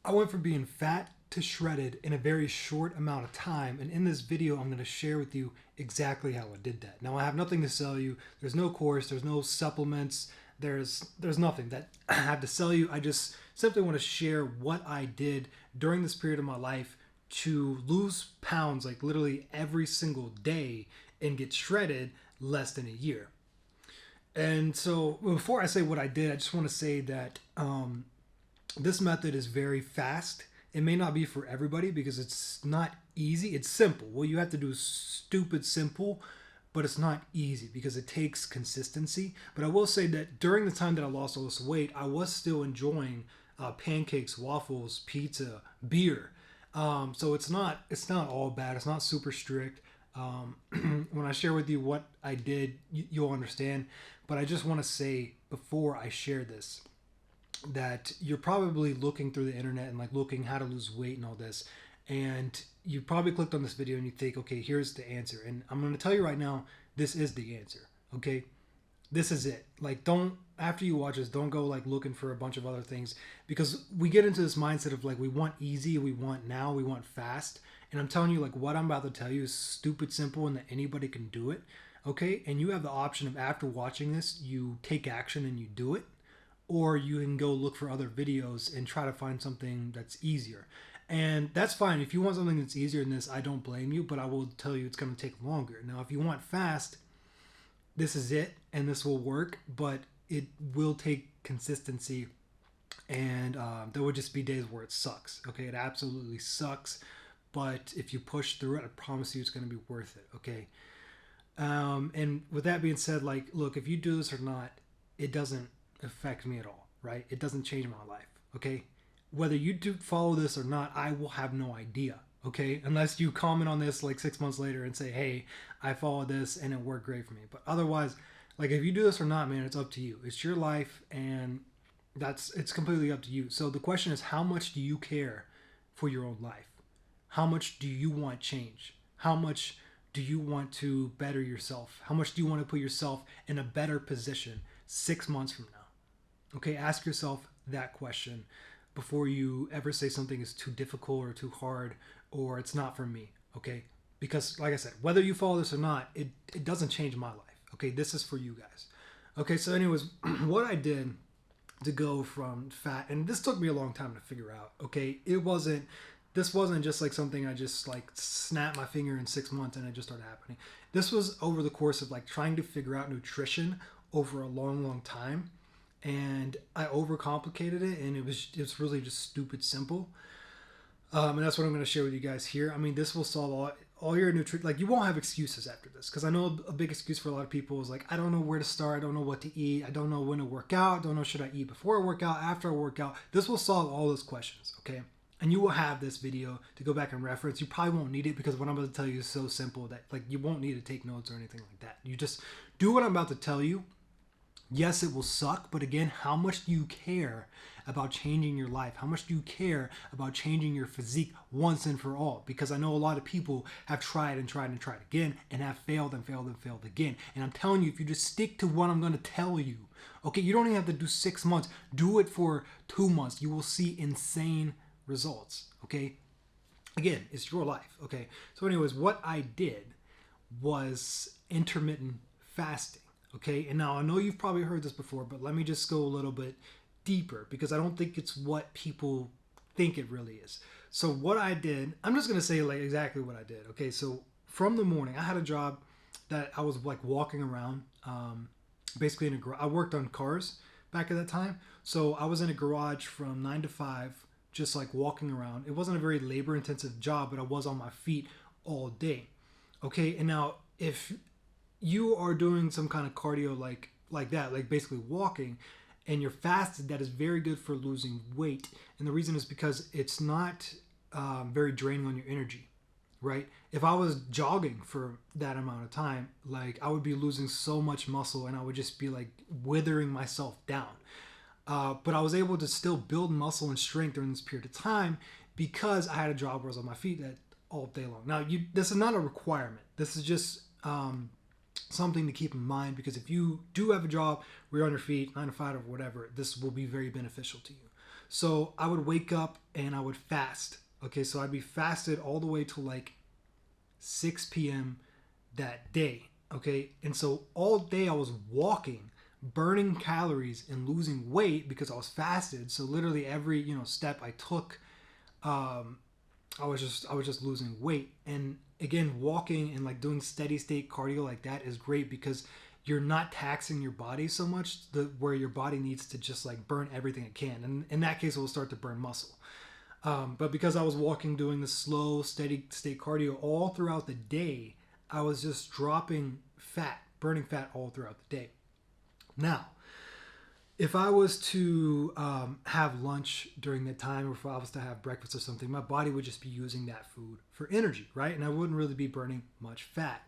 I went from being fat to shredded in a very short amount of time. And in this video, I'm going to share with you exactly how I did that. Now, I have nothing to sell you. There's no course. There's no supplements. There's nothing that I have to sell you. I just simply want to share what I did during this period of my life to lose pounds like literally every single day and get shredded less than a year. And so before I say what I did, I just want to say that this method is very fast. It may not be for everybody because it's not easy. It's simple. What you have to do is stupid simple, but it's not easy because it takes consistency. But I will say that during the time that I lost all this weight, I was still enjoying pancakes, waffles, pizza, beer. So it's not all bad. It's not super strict. When I share with you what I did, you'll understand. But I just want to say before I share this that you're probably looking through the internet and like looking how to lose weight and all this, and you probably clicked on this video and you think, okay, here's the answer. And I'm going to tell you right now, this is the answer. Okay, this is it. Like, don't, after you watch this, don't go like looking for a bunch of other things, because we get into this mindset of like we want easy, we want now, we want fast. And I'm telling you, like, what I'm about to tell you is stupid simple and that anybody can do it. Okay, and you have the option of, after watching this, you take action and you do it, or you can go look for other videos and try to find something that's easier. And that's fine. If you want something that's easier than this, I don't blame you, but I will tell you it's going to take longer. Now, if you want fast, this is it, and this will work, but it will take consistency, and there would just be days where it sucks. Okay, it absolutely sucks, but if you push through it, I promise you it's going to be worth it. Okay. And with that being said, like, look, if you do this or not, it doesn't affect me at all, right? It doesn't change my life. Okay, whether you do follow this or not, I will have no idea. Okay, unless you comment on this like 6 months later and say, hey, I followed this and it worked great for me. But otherwise, like, if you do this or not, man, it's up to you. It's your life, and it's completely up to you. So the question is, how much do you care for your own life? How much do you want change? How much do you want to better yourself? How much do you want to put yourself in a better position 6 months from now? Okay, ask yourself that question before you ever say something is too difficult or too hard or it's not for me. Okay, because like I said, whether you follow this or not, it doesn't change my life. Okay, this is for you guys. Okay, so anyways, what I did to go from fat, and this took me a long time to figure out. Okay, this wasn't just like something I just like snapped my finger in 6 months and it just started happening. This was over the course of like trying to figure out nutrition over a long time, and I overcomplicated it, and it's really just stupid simple. And that's what I'm going to share with you guys here. I mean, this will solve all your nutrition. Like, you won't have excuses after this, because I know a big excuse for a lot of people is like, I don't know where to start, I don't know what to eat, I don't know when to work out, don't know should I eat before I work out, after I work out. This will solve all those questions. Okay, and you will have this video to go back and reference. You probably won't need it, because what I'm about to tell you is so simple that like you won't need to take notes or anything like that. You just do what I'm about to tell you. Yes, it will suck, but again, how much do you care about changing your life? How much do you care about changing your physique once and for all? Because I know a lot of people have tried and tried and tried again and have failed and failed and failed again. And I'm telling you, if you just stick to what I'm going to tell you, okay, you don't even have to do 6 months. Do it for 2 months. You will see insane results, okay? Again, it's your life, okay? So anyways, what I did was intermittent fasting. Okay, and now I know you've probably heard this before, but let me just go a little bit deeper, because I don't think it's what people think it really is. So what I did, I'm just going to say like exactly what I did. Okay, so from the morning, I had a job that I was like walking around, basically in a garage. I worked on cars back at that time. So I was in a garage from 9 to 5, just like walking around. It wasn't a very labor intensive job, but I was on my feet all day. Okay, and now if you are doing some kind of cardio like that, like basically walking, and you're fasted, that is very good for losing weight. And the reason is because it's not very draining on your energy, right? If I was jogging for that amount of time, like, I would be losing so much muscle and I would just be like withering myself down. But I was able to still build muscle and strength during this period of time because I had a job where I was on my feet that all day long. Now, this is not a requirement. This is just something to keep in mind, because if you do have a job where you're on your feet 9 to 5 or whatever, this will be very beneficial to you. So I would wake up and I would fast. Okay, so I'd be fasted all the way to like 6 p.m. that day. Okay, and so all day I was walking, burning calories and losing weight because I was fasted. So literally every step I took, um, I was just losing weight. And again, walking and like doing steady state cardio like that is great because you're not taxing your body so much where your body needs to just like burn everything it can. And in that case, it will start to burn muscle. But because I was walking, doing the slow, steady state cardio all throughout the day, I was just dropping fat, burning fat all throughout the day. Now, if I was to have lunch during that time, or if I was to have breakfast or something, my body would just be using that food for energy, right? And I wouldn't really be burning much fat.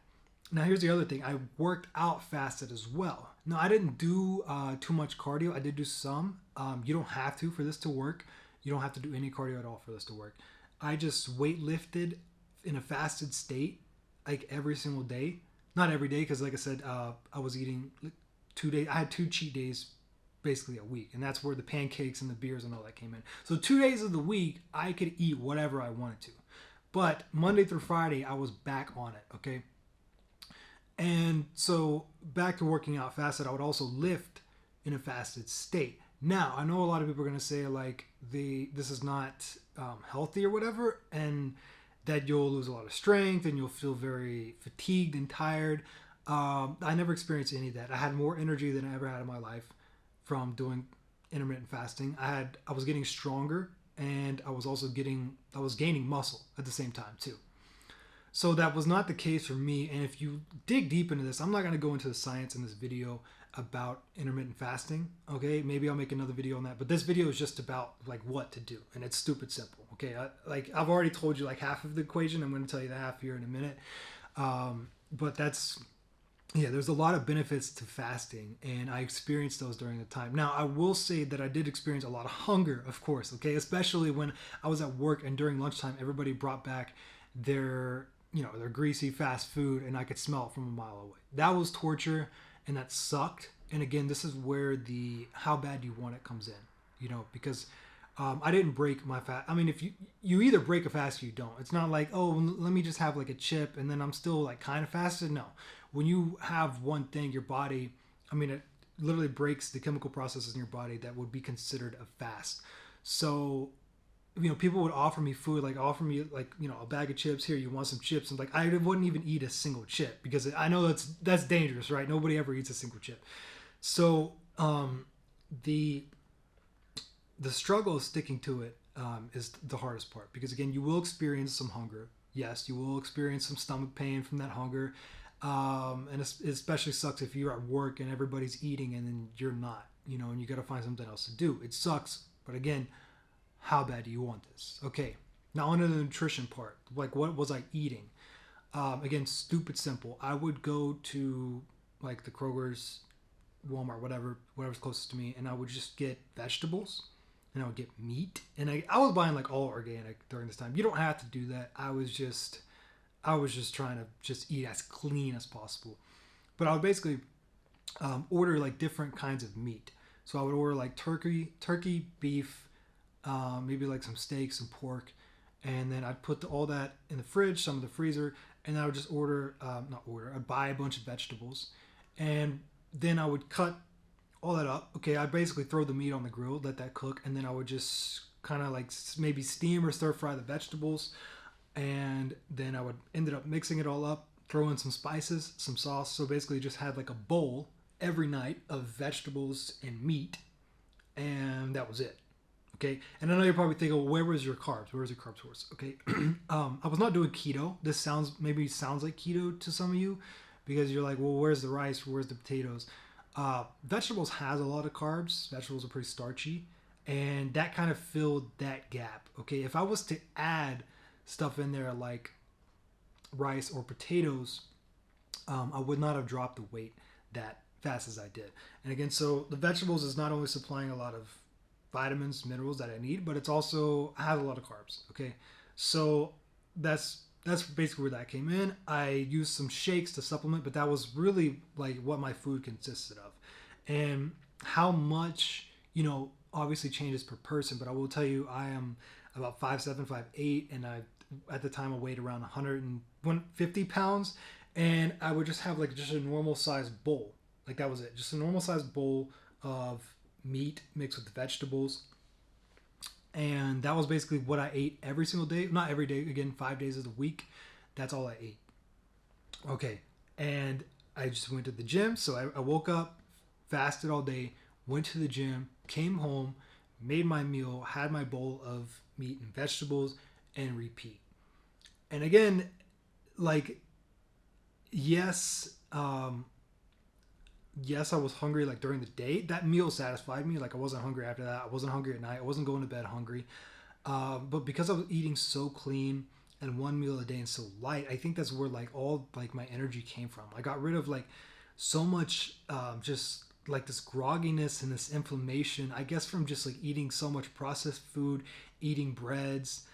Now, here's the other thing. I worked out fasted as well. Now, I didn't do too much cardio. I did do some. You don't have to for this to work. You don't have to do any cardio at all for this to work. I just weight lifted in a fasted state, like every single day. Not every day, because like I said, I was eating 2 days. I had 2 cheat days basically a week, and that's where the pancakes and the beers and all that came in. So 2 days of the week, I could eat whatever I wanted to. But Monday through Friday, I was back on it, okay? And so back to working out fasted, I would also lift in a fasted state. Now, I know a lot of people are going to say like this is not healthy or whatever, and that you'll lose a lot of strength and you'll feel very fatigued and tired. I never experienced any of that. I had more energy than I ever had in my life from doing intermittent fasting. I was getting stronger, and I was gaining muscle at the same time too. So that was not the case for me. And if you dig deep into this, I'm not going to go into the science in this video about intermittent fasting. Okay, maybe I'll make another video on that. But this video is just about like what to do, and it's stupid simple. Okay, I've already told you like half of the equation. I'm going to tell you the half here in a minute. But there's a lot of benefits to fasting, and I experienced those during the time. Now, I will say that I did experience a lot of hunger, of course. Okay, especially when I was at work and during lunchtime, everybody brought back their greasy fast food, and I could smell it from a mile away. That was torture, and that sucked. And again, this is where the how bad you want it comes in, because I didn't break my fast. I mean, if you either break a fast or you don't. It's not like, oh, let me just have like a chip and then I'm still like kind of fasted. No, when you have one thing, your body, it literally breaks the chemical processes in your body that would be considered a fast. So people would offer me food, like offer me like, a bag of chips. Here, you want some chips? And like, I wouldn't even eat a single chip because I know that's dangerous, right? Nobody ever eats a single chip. So the struggle of sticking to it is the hardest part, because again, you will experience some hunger. Yes, you will experience some stomach pain from that hunger. And it especially sucks if you're at work and everybody's eating and then you're not, and you got to find something else to do. It sucks. But again, how bad do you want this? Okay, now on to the nutrition part. Like, what was I eating? Again, stupid simple. I would go to like the Kroger's, Walmart, whatever's closest to me, and I would just get vegetables, and I would get meat. And I was buying like all organic during this time. You don't have to do that. I was just trying to just eat as clean as possible. But I would basically order like different kinds of meat. So I would order like turkey, beef, maybe like some steak, some pork, and then I'd put all that in the fridge, some in the freezer, and I would just I'd buy a bunch of vegetables, and then I would cut all that up. Okay, I'd basically throw the meat on the grill, let that cook, and then I would just kind of like maybe steam or stir fry the vegetables, and then I would ended up mixing it all up, throw in some spices, some sauce. So basically just had like a bowl every night of vegetables and meat, and that was it. Okay, and I know you're probably thinking, well, where was your carbs? Where was your carb source? Okay, I was not doing keto. This sounds like keto to some of you, because you're like, well, where's the rice? Where's the potatoes? Vegetables has a lot of carbs. Vegetables are pretty starchy, and that kind of filled that gap. Okay, if I was to add stuff in there like rice or potatoes, I would not have dropped the weight that fast as I did. And again, so the vegetables is not only supplying a lot of vitamins, minerals that I need, but it's also has a lot of carbs. Okay, so that's basically where that came in. I used some shakes to supplement, but that was really like what my food consisted of. And how much obviously changes per person, but I will tell you I am about 5'7", 5'8", and I at the time I weighed around 150 pounds, and I would just have like just a normal sized bowl. Like that was it, just a normal sized bowl of meat mixed with vegetables, and that was basically what I ate every single day. Not every day, again, 5 days of the week. That's all I ate. Okay, and I just went to the gym. So I woke up, fasted all day, went to the gym, came home, made my meal, had my bowl of meat and vegetables, and repeat. And again, like, yes, yes, I was hungry like during the day. That meal satisfied me. Like I wasn't hungry after that. I wasn't hungry at night. I wasn't going to bed hungry. But because I was eating so clean and one meal a day and so light, I think that's where like all like my energy came from. I got rid of like so much just like this grogginess and this inflammation, I guess, from just like eating so much processed food, eating breads,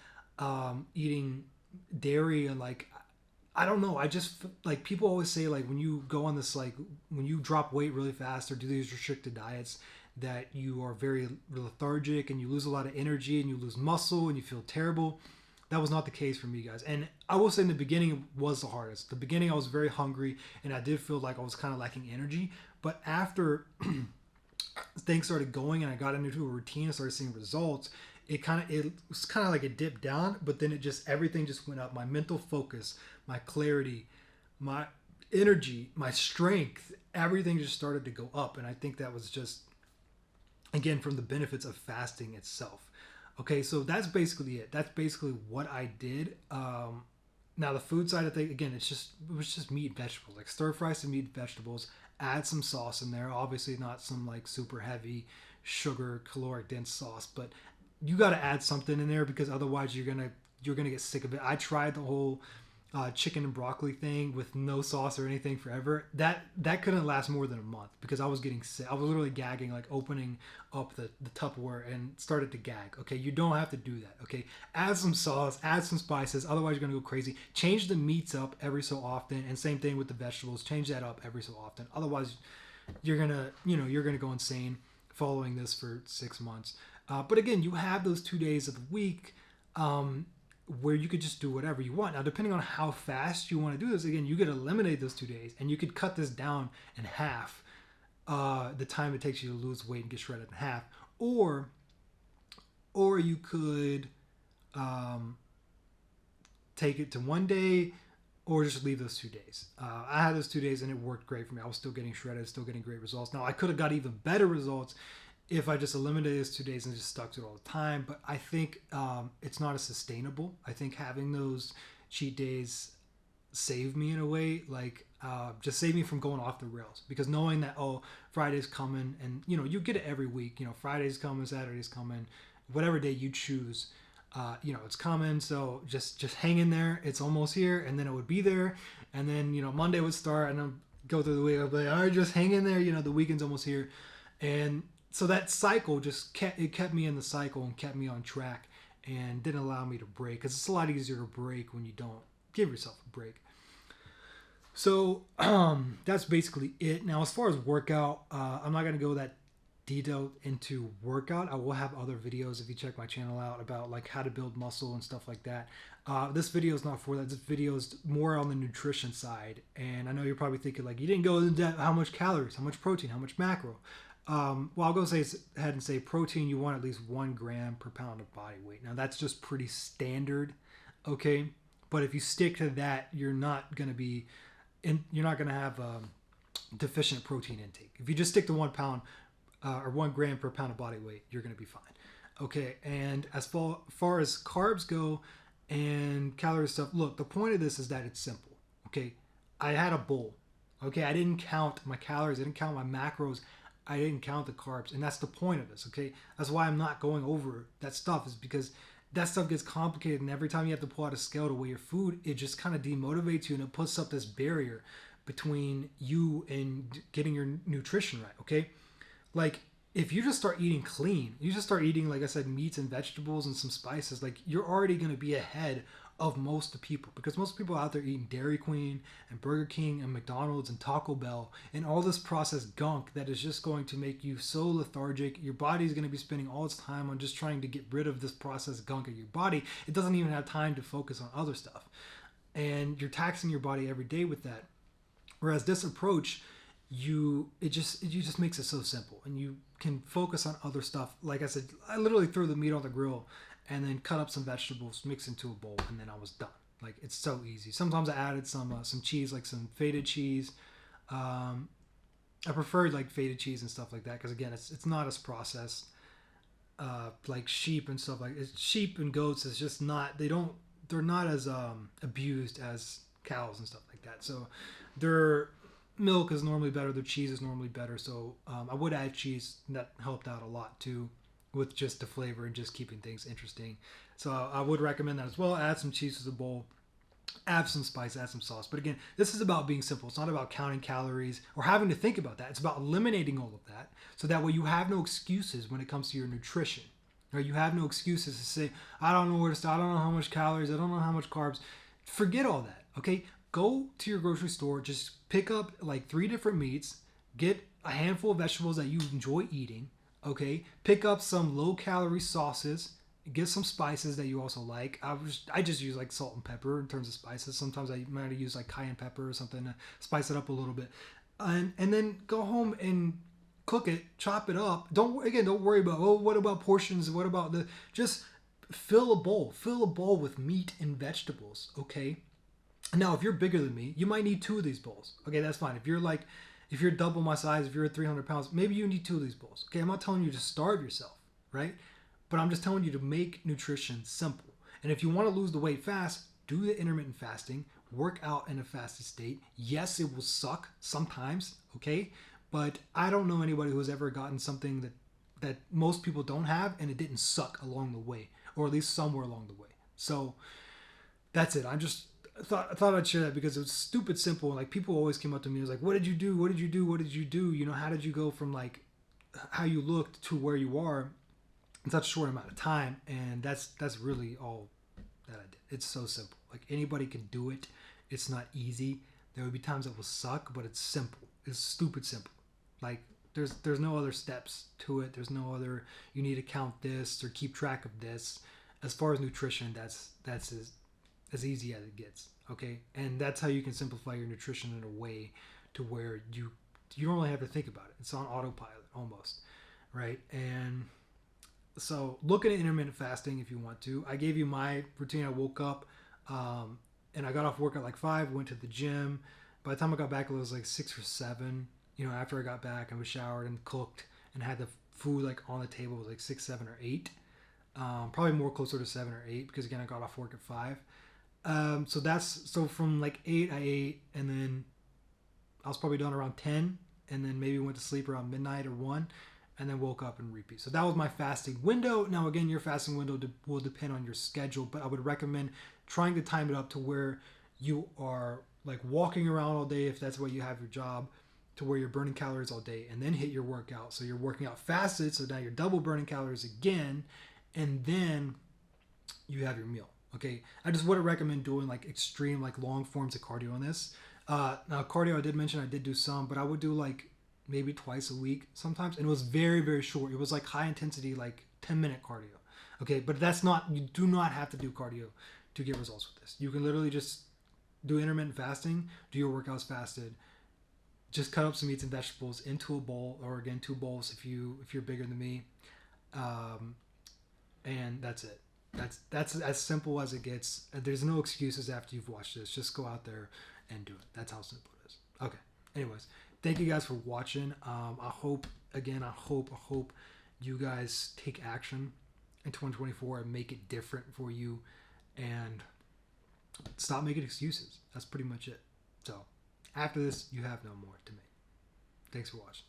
eating dairy, and like I don't know. I just like people always say like when you go on this like when you drop weight really fast or do these restricted diets that you are very lethargic and you lose a lot of energy and you lose muscle and you feel terrible. That was not the case for me, guys. And I will say in the beginning it was the hardest. The beginning I was very hungry and I did feel like I was kind of lacking energy. But after things started going and I got into a routine and started seeing results, it was kind of like it dipped down, but then everything just went up. My mental focus, my clarity, my energy, my strength, everything just started to go up. And I think that was just, again, from the benefits of fasting itself. Okay, so that's basically it. That's basically what I did. Now the food side of things, again, it was just meat and vegetables, like stir fry some meat and vegetables, add some sauce in there. Obviously not some like super heavy sugar, caloric dense sauce, but you got to add something in there because otherwise you're gonna get sick of it. I tried the whole chicken and broccoli thing with no sauce or anything forever. That couldn't last more than a month because I was getting sick. I was literally gagging, like opening up the Tupperware and started to gag. Okay, you don't have to do that. Okay, add some sauce, add some spices. Otherwise, you're gonna go crazy. Change the meats up every so often, and same thing with the vegetables. Change that up every so often. Otherwise, you're gonna go insane following this for 6 months. But again, you have those 2 days of the week. Where you could just do whatever you want. Now, depending on how fast you want to do this, again, you could eliminate those 2 days and you could cut this down in half, the time it takes you to lose weight and get shredded in half. Or you could take it to 1 day or just leave those 2 days. I had those 2 days and it worked great for me. I was still getting shredded, still getting great results. Now, I could have got even better results if I just eliminated those 2 days and just stuck to it all the time. But I think it's not as sustainable. I think having those cheat days saved me in a way, like just saved me from going off the rails. Because knowing that, Friday's coming, and you get it every week. Friday's coming, Saturday's coming, whatever day you choose. It's coming. So just hang in there. It's almost here, and then it would be there, and then Monday would start, and I'd go through the week. I'd be like, all right, just hang in there. The weekend's almost here, and so that cycle kept me in the cycle and kept me on track and didn't allow me to break, because it's a lot easier to break when you don't give yourself a break. So that's basically it. Now, as far as workout, I'm not going to go that detailed into workout. I will have other videos if you check my channel out about like how to build muscle and stuff like that. This video is not for that. This video is more on the nutrition side. And I know you're probably thinking like, you didn't go into depth. How much calories, how much protein, how much macro? Well, I'll go ahead and say protein, you want at least 1 gram per pound of body weight. Now that's just pretty standard. Okay. But if you stick to that, you're not going to have deficient protein intake. If you just stick to 1 pound or 1 gram per pound of body weight, you're going to be fine. Okay. And as far as carbs go and calorie stuff, look, the point of this is that it's simple. Okay. I had a bowl. Okay. I didn't count my calories. I didn't count my macros. I didn't count the carbs, and that's the point of this, okay? That's why I'm not going over that stuff, is because that stuff gets complicated, and every time you have to pull out a scale to weigh your food, it just kind of demotivates you, and it puts up this barrier between you and getting your nutrition right, okay? Like, if you just start eating clean, you just start eating, like I said, meats and vegetables and some spices, like, you're already going to be ahead of most people, because most people out there eating Dairy Queen and Burger King and McDonald's and Taco Bell and all this processed gunk that is just going to make you so lethargic. Your body's going to be spending all its time on just trying to get rid of this processed gunk in your body. It doesn't even have time to focus on other stuff, and you're taxing your body every day with that. Whereas this approach, it just makes it so simple, and you can focus on other stuff. Like I said, I literally threw the meat on the grill and then cut up some vegetables, mix into a bowl, and then I was done. Like, it's so easy. Sometimes I added some cheese, like some feta cheese. I preferred like feta cheese and stuff like that because, again, it's not as processed like sheep and stuff like it. Sheep and goats is just not, they're not as abused as cows and stuff like that. So their milk is normally better, their cheese is normally better. So I would add cheese, and that helped out a lot too, with just the flavor and just keeping things interesting. So I would recommend that as well. Add some cheese to the bowl, add some spice, add some sauce. But again, this is about being simple. It's not about counting calories or having to think about that. It's about eliminating all of that, so that way you have no excuses when it comes to your nutrition. Right? You have no excuses to say, I don't know where to start, I don't know how much calories, I don't know how much carbs. Forget all that, okay? Go to your grocery store, just pick up like 3 different meats, get a handful of vegetables that you enjoy eating, okay? Pick up some low-calorie sauces, get some spices that you also like. I just use like salt and pepper in terms of spices. Sometimes I might use like cayenne pepper or something to spice it up a little bit. And then go home and cook it, chop it up. Don't worry about, oh, what about portions? What about just fill a bowl with meat and vegetables, okay? Now, if you're bigger than me, you might need 2 of these bowls. Okay, that's fine. If you're double my size, if you're at 300 pounds, maybe you need 2 of these bowls. Okay, I'm not telling you to starve yourself, right? But I'm just telling you to make nutrition simple. And if you want to lose the weight fast, do the intermittent fasting, work out in a fasted state. Yes, it will suck sometimes, okay? But I don't know anybody who's ever gotten something that most people don't have, and it didn't suck along the way, or at least somewhere along the way. So that's it. I thought I'd share that because it was stupid simple. Like, people always came up to me and was like, what did you do? What did you do? What did you do? You know, how did you go from like how you looked to where you are in such a short amount of time? And that's really all that I did. It's so simple. Like, anybody can do it. It's not easy. There would be times that will suck, but it's simple. It's stupid simple. Like, there's no other steps to it. There's no other, you need to count this or keep track of this. As far as nutrition, that's as easy as it gets, okay? And that's how you can simplify your nutrition in a way to where you don't really have to think about it. It's on autopilot almost, right? And so look at intermittent fasting if you want to. I gave you my routine. I woke up and I got off work at like 5, went to the gym. By the time I got back, it was like 6 or 7. You know, after I got back, I was showered and cooked and had the food like on the table. It was like 6, 7, or 8. Probably more closer to 7 or 8 because, again, I got off work at 5. So from like 8 I ate, and then I was probably done around 10, and then maybe went to sleep around midnight or 1, and then woke up and repeat. So that was my fasting window. Now, again, your fasting window will depend on your schedule, but I would recommend trying to time it up to where you are like walking around all day, if that's what you have your job, to where you're burning calories all day, and then hit your workout. So you're working out fasted, so now you're double burning calories again, and then you have your meal. Okay, I just wouldn't recommend doing like extreme, like long forms of cardio on this. Now, cardio, I did mention I did do some, but I would do like maybe twice a week sometimes, and it was very, very short. It was like high intensity, like 10-minute cardio. Okay, but you do not have to do cardio to get results with this. You can literally just do intermittent fasting, do your workouts fasted, just cut up some meats and vegetables into a bowl, or again 2 bowls if you're bigger than me, and that's it. That's as simple as it gets. There's no excuses after you've watched this. Just go out there and do it. That's how simple it is. Okay. Anyways, thank you guys for watching. I hope you guys take action in 2024 and make it different for you, and stop making excuses. That's pretty much it. So after this, you have no more to make. Thanks for watching.